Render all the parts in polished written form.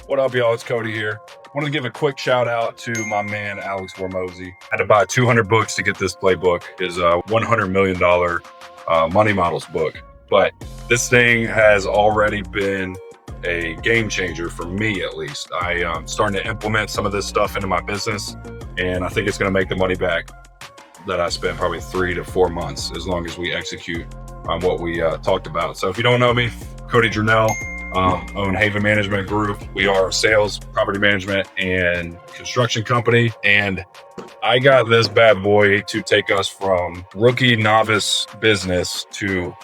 What up, y'all? It's Cody here. I wanted to give a quick shout out to my man, Alex Hormozi. I had to buy 200 books to get this playbook, his $100 million money models book. But this thing has already been a game changer for me, at least. I'm starting to implement some of this stuff into my business, and I think it's going to make the money back that I spent probably 3 to 4 months, as long as we execute on what we talked about. So if you don't know me, Cody Jernell, own Haven Management Group. We are a sales, property management, and construction company. And I got this bad boy to take us from rookie novice business to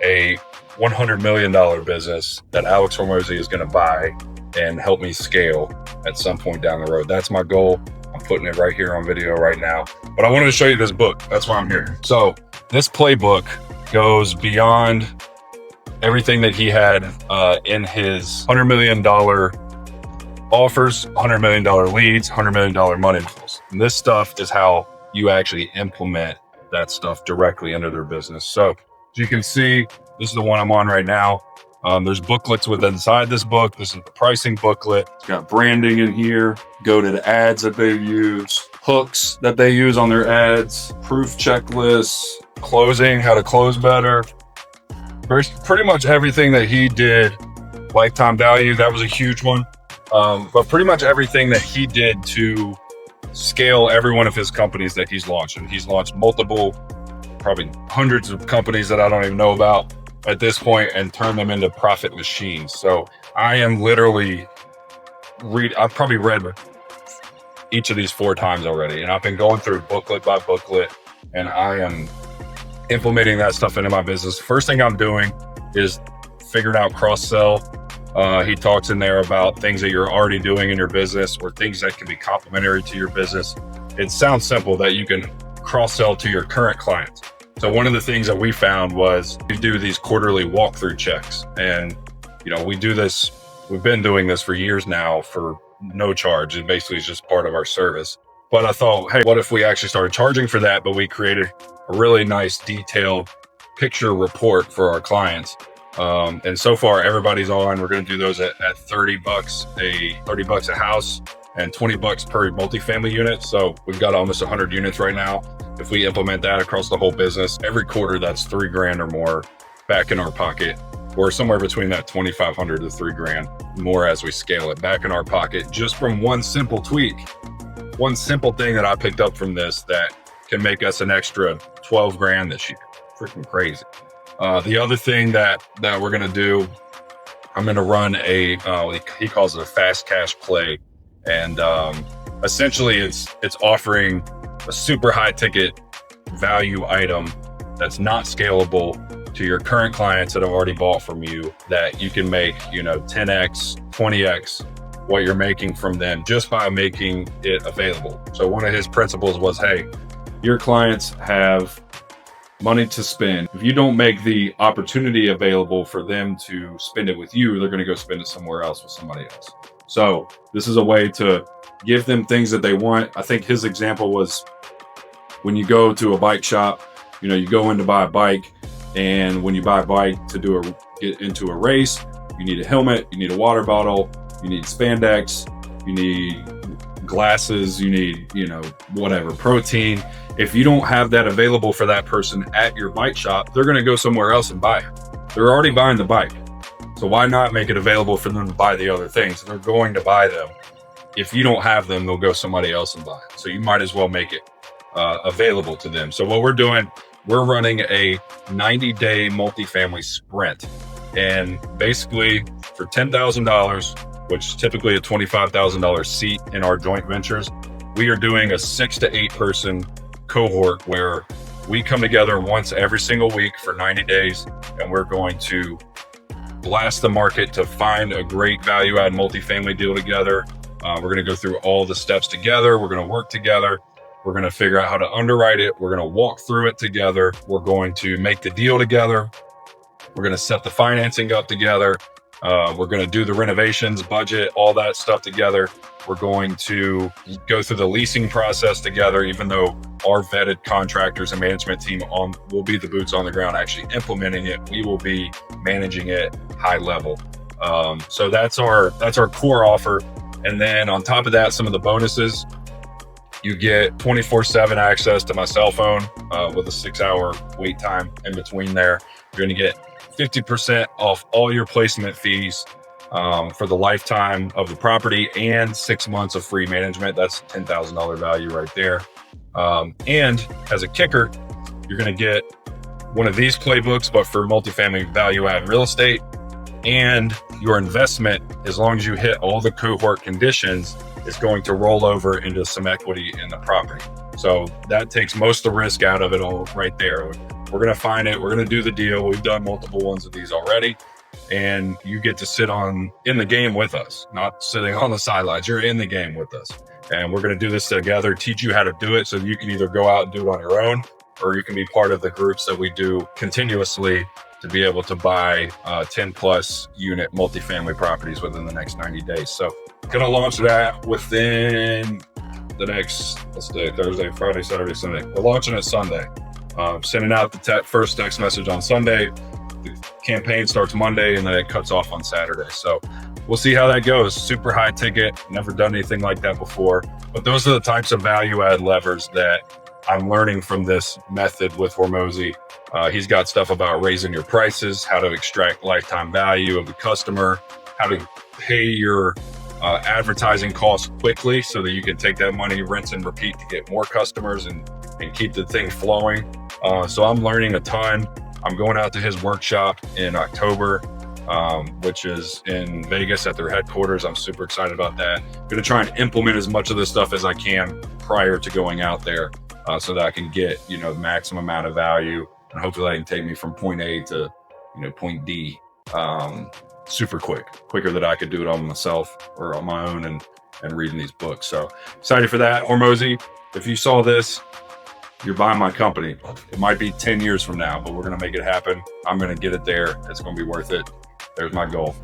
a $100 million business that Alex Hormozi is going to buy and help me scale at some point down the road. That's my goal. I'm putting it right here on video right now. But I wanted to show you this book. That's why I'm here. So this playbook goes beyond everything that he had in his $100 million offers, $100 million leads, $100 million money models. And this stuff is how you actually implement that stuff directly into their business. So as you can see, this is the one I'm on right now. There's booklets inside this book. This is the pricing booklet. It's got branding in here, go to the ads that they use, hooks that they use on their ads, proof checklists, closing, how to close better. Pretty much everything that he did, lifetime value, that was a huge one. But pretty much everything that he did to scale every one of his companies that he's launched. And he's launched multiple, probably hundreds of companies that I don't even know about at this point, and turn them into profit machines. So I am literally I've probably read each of these 4 times already. And I've been going through booklet by booklet, and I am implementing that stuff into my business. First thing I'm doing is figuring out cross-sell. He talks in there about things that you're already doing in your business or things that can be complementary to your business. It sounds simple that you can cross-sell to your current clients. So one of the things that we found was we do these quarterly walkthrough checks. And, we do this, we've been doing this for years now for no charge. It basically is just part of our service. But I thought, hey, what if we actually started charging for that, but we created a really nice detailed picture report for our clients. And so far everybody's on. We're going to do those at $30 $30 a house and $20 per multifamily unit. So we've got almost 100 units right now. If we implement that across the whole business, every quarter, that's $3,000 or more back in our pocket, or somewhere between that 2,500 to $3,000 more as we scale it back in our pocket, just from one simple tweak, one simple thing that I picked up from this that can make us an extra $12,000 this year. Freaking crazy. The other thing that we're going to do, I'm going to run he calls it a fast cash play. And essentially it's offering a super high ticket value item that's not scalable to your current clients that have already bought from you, that you can make, 10x, 20x what you're making from them just by making it available. So one of his principles was, hey, your clients have money to spend. If you don't make the opportunity available for them to spend it with you, they're going to go spend it somewhere else with somebody else. So this is a way to give them things that they want. I think his example was when you go to a bike shop, you go in to buy a bike, and when you buy a bike to get into a race, you need a helmet, you need a water bottle, you need spandex, you need glasses, you need, whatever, protein. If you don't have that available for that person at your bike shop, they're going to go somewhere else and buy it. They're already buying the bike. So why not make it available for them to buy the other things? They're going to buy them. If you don't have them, they'll go somebody else and buy it. So you might as well make it available to them. So what we're doing, we're running a 90-day multifamily sprint. And basically for $10,000, which is typically a $25,000 seat in our joint ventures, we are doing a 6 to 8 person cohort where we come together once every single week for 90 days. And we're going to blast the market to find a great value add multifamily deal together. We're going to go through all the steps together. We're going to work together. We're going to figure out how to underwrite it. We're going to walk through it together. We're going to make the deal together. We're going to set the financing up together. We're going to do the renovations, budget, all that stuff together. We're going to go through the leasing process together, even though our vetted contractors and management team will be the boots on the ground actually implementing it. We will be managing it high level. So that's our core offer. And then on top of that, some of the bonuses, you get 24/7 access to my cell phone with a 6-hour wait time in between there. You're going to get 50% off all your placement fees for the lifetime of the property and 6 months of free management. That's $10,000 value right there. And as a kicker, you're going to get one of these playbooks, but for multifamily value add real estate. And your investment, as long as you hit all the cohort conditions, is going to roll over into some equity in the property. So that takes most of the risk out of it all right there. We're going to find it. We're going to do the deal. We've done multiple ones of these already. And you get to sit in the game with us, not sitting on the sidelines. You're in the game with us. And we're going to do this together, teach you how to do it so you can either go out and do it on your own, or you can be part of the groups that we do continuously to be able to buy 10 plus unit multifamily properties within the next 90 days. So going to launch that within the next, Thursday, Friday, Saturday, Sunday. We're launching it Sunday. Sending out the first text message on Sunday. The campaign starts Monday and then it cuts off on Saturday. So we'll see how that goes. Super high ticket. Never done anything like that before. But those are the types of value add levers that I'm learning from this method with Hormozi. He's got stuff about raising your prices, how to extract lifetime value of the customer, how to pay your advertising costs quickly so that you can take that money, rinse and repeat to get more customers and keep the thing flowing. So I'm learning a ton. I'm going out to his workshop in October, which is in Vegas at their headquarters. I'm super excited about that. I'm going to try and implement as much of this stuff as I can prior to going out there so that I can get, the maximum amount of value. And hopefully that can take me from point A to, point D super quicker than I could do it on myself or on my own and reading these books. So excited for that. Hormozi, if you saw this, you're buying my company. It might be 10 years from now, but we're going to make it happen. I'm going to get it there. It's going to be worth it. There's my goal.